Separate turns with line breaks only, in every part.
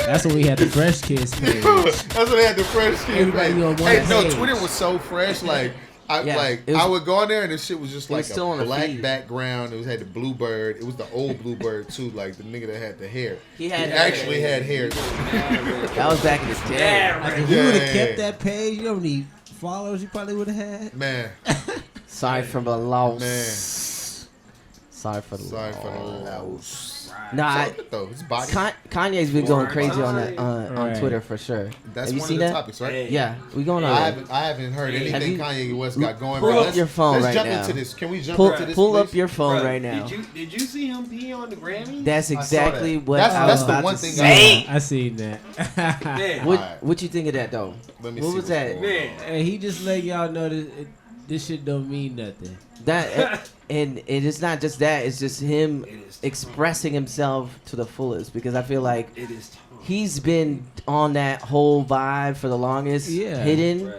That's when we had the Fresh Kids page.
That's when they had the Fresh Kids page. Hey, no,
page.
Twitter was so fresh. Like, I would go on there and this shit was just like a black background. It had the Bluebird. It was the old Bluebird too, like the nigga that had the hair. He actually had hair.
That was back in the day.
Like, if you would have kept that page, you know how many followers you probably would have had?
Man.
Sorry for the loss.
Man.
Sorry for the
loss.
Nah, Kanye's been going crazy on that on Twitter for sure.
That's
Have you
one
seen
of the
that?
topics, right?
Yeah, we going on.
I haven't heard anything Kanye West got going.
Pull up your phone
right
now.
Let's jump into this. Can we jump into this?
Pull
please?
up your phone right now.
Did you see him pee on the Grammys?
That's exactly what I
that's
was
the
about
one
to
thing
say.
I seen that.
What you think of that though?
Let me
what
see
was that?
And he just let y'all know that this shit don't mean nothing.
That and it is not just that. It's just him expressing himself to the fullest because I feel like he's been on that whole vibe for the longest, hidden,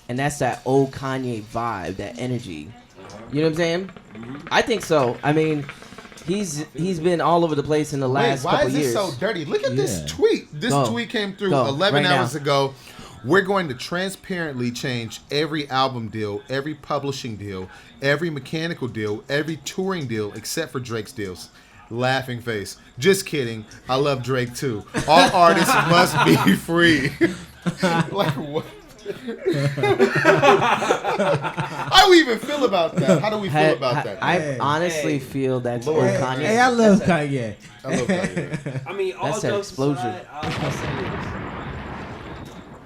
and that's that old Kanye vibe, that energy. You know what I'm saying? I think so. I mean, he's been all over the place in the last couple years.
Why is this so dirty? Look at this tweet. This tweet came through 11 hours ago. We're going to transparently change every album deal, every publishing deal, every mechanical deal, every touring deal, except for Drake's deals. Laughing face. Just kidding. I love Drake too. All artists must be free. Like what? How do we even feel about that? How do we feel about that?
I honestly feel that's Kanye.
Hey, I love Kanye.
I love Kanye.
I mean, all
that's that explosion.
Aside, I'll say this.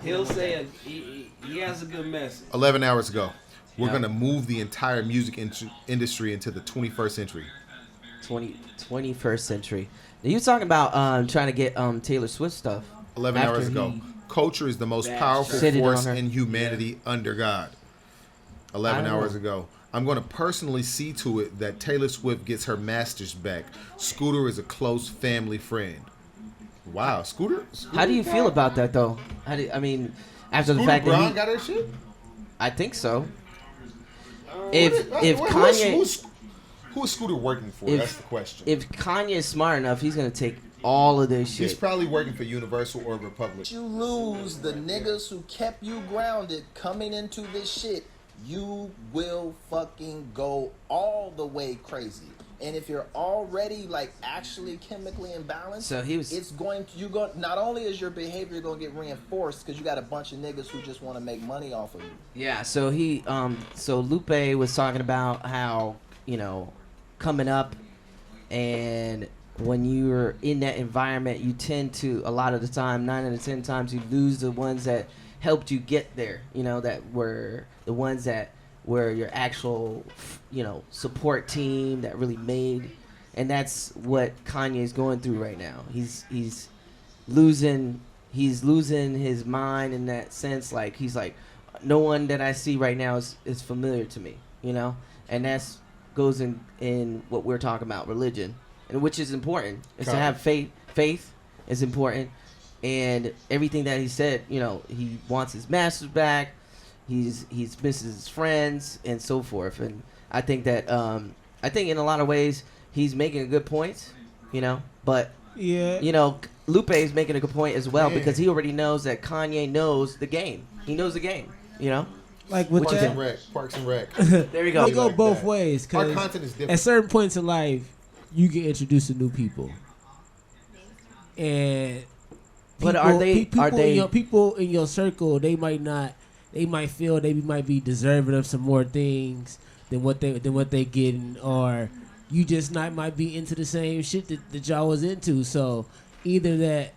He'll say he has a good message.
11 hours ago, we're going to move the entire music industry into the 21st century.
21st century. Now, you talking about trying to get Taylor Swift stuff.
11 hours ago. Culture is the most powerful force in humanity under God. 11 hours ago. I'm going to personally see to it that Taylor Swift gets her masters back. Scooter is a close family friend. Wow, Scooter?
How do you feel about that, though? I mean, after the fact that he
got her shit?
I think so. If Kanye...
Who is Scooter working for? That's the question.
If Kanye is smart enough, he's going to take all of this shit.
He's probably working for Universal or Republic.
You lose the niggas who kept you grounded coming into this shit, you will fucking go all the way crazy. And if you're already like actually chemically imbalanced,
so
it's going to not only is your behavior going to get reinforced because you got a bunch of niggas who just want to make money off of you.
Yeah, so so Lupe was talking about how, you know, coming up, and when you're in that environment, you tend to, a lot of the time, 9 out of 10 times, you lose the ones that helped you get there, you know, that were the ones that were your actual, you know, support team that really made. And that's what Kanye's going through right now. He's losing his mind in that sense. Like, he's like, no one that I see right now is familiar to me, you know? And that's goes in what we're talking about, religion, and which is important. Is to have faith. Faith is important, and everything that he said, you know, he wants his masters back. He's misses his friends and so forth. And I think that I think in a lot of ways he's making a good point, you know. But you know, Lupe is making a good point as well because he already knows that Kanye knows the game. He knows the game, you know.
Like with
Parks and Rec.
There we go.
We go both ways.
Our content is different.
At certain points in life, you get introduced to new people, and
but are they
people in your circle? They might feel they might be deserving of some more things than what they getting, or you just might be into the same shit that y'all was into. So either that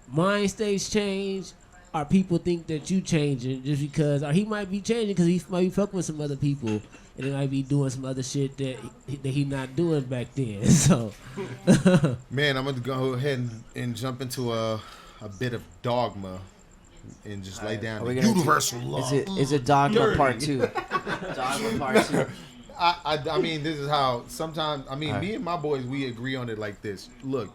mind states change, or people think that you changing just because, or he might be changing because he might be fucking with some other people, and he might be doing some other shit that he not doing back then. So,
man, I'm gonna go ahead and jump into a bit of dogma and just lay down the universal law.
Is it Dogma Part 2? Dogma Part 2.
I mean, this is how sometimes. I mean, me and my boys, we agree on it like this. Look.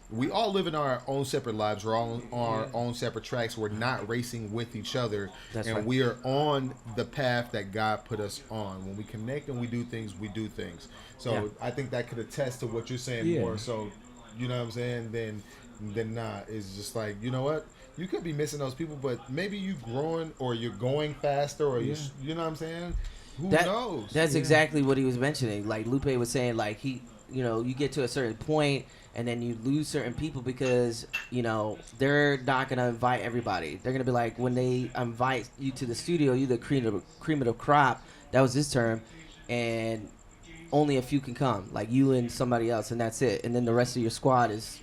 We all live in our own separate lives. We're all on our own separate tracks. We're not racing with each other. That's right. We are on the path that God put us on. When we connect and we do things, we do things. So I think that could attest to what you're saying more. So, you know what I'm saying? Then then nah, it's just like, you know what? You could be missing those people, but maybe you growing or you're going faster or you know what I'm saying? Who knows?
That's exactly what he was mentioning. Like Lupe was saying, like you get to a certain point and then you lose certain people because, they're not going to invite everybody. They're going to be like, when they invite you to the studio, you're the cream of the crop. That was his term. And only a few can come, like you and somebody else, and that's it. And then the rest of your squad is,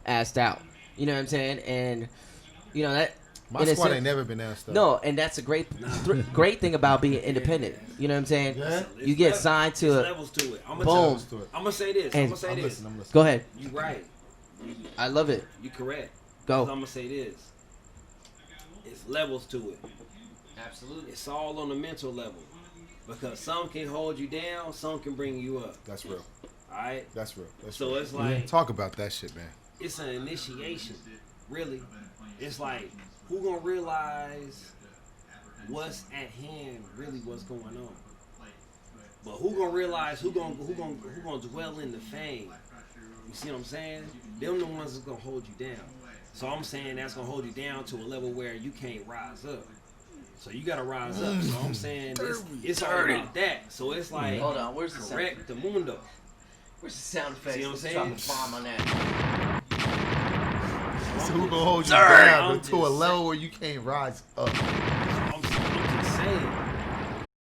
asked out. You know what I'm saying? And, that...
My squad ain't never been asked out.
No, and that's a great thing about being independent. You know what I'm saying? Yeah. You get signed to
levels to it. I'm
gonna
say this. I'm gonna say this.
Go ahead.
You right.
I love it.
You correct.
Go.
I'm gonna say this. It's levels to it.
Absolutely.
It's all on the mental level. Because some can hold you down, some can bring you up.
That's real.
Alright?
That's real.
So it's like...
Talk about that shit, man.
It's an initiation. Really. It's like, who gonna realize what's at hand, really what's going on? But who gonna realize, who gonna dwell in the fame? You see what I'm saying? Them the ones that's gonna hold you down. So I'm saying that's gonna hold you down to a level where you can't rise up. So you gotta rise up. So I'm saying it's all about that. So it's like,
hold on, where's the
correct the mundo?
Where's the sound effects?
See what I'm saying?
Drop a bomb on that.
So who gonna hold you down to a level where you can't rise up?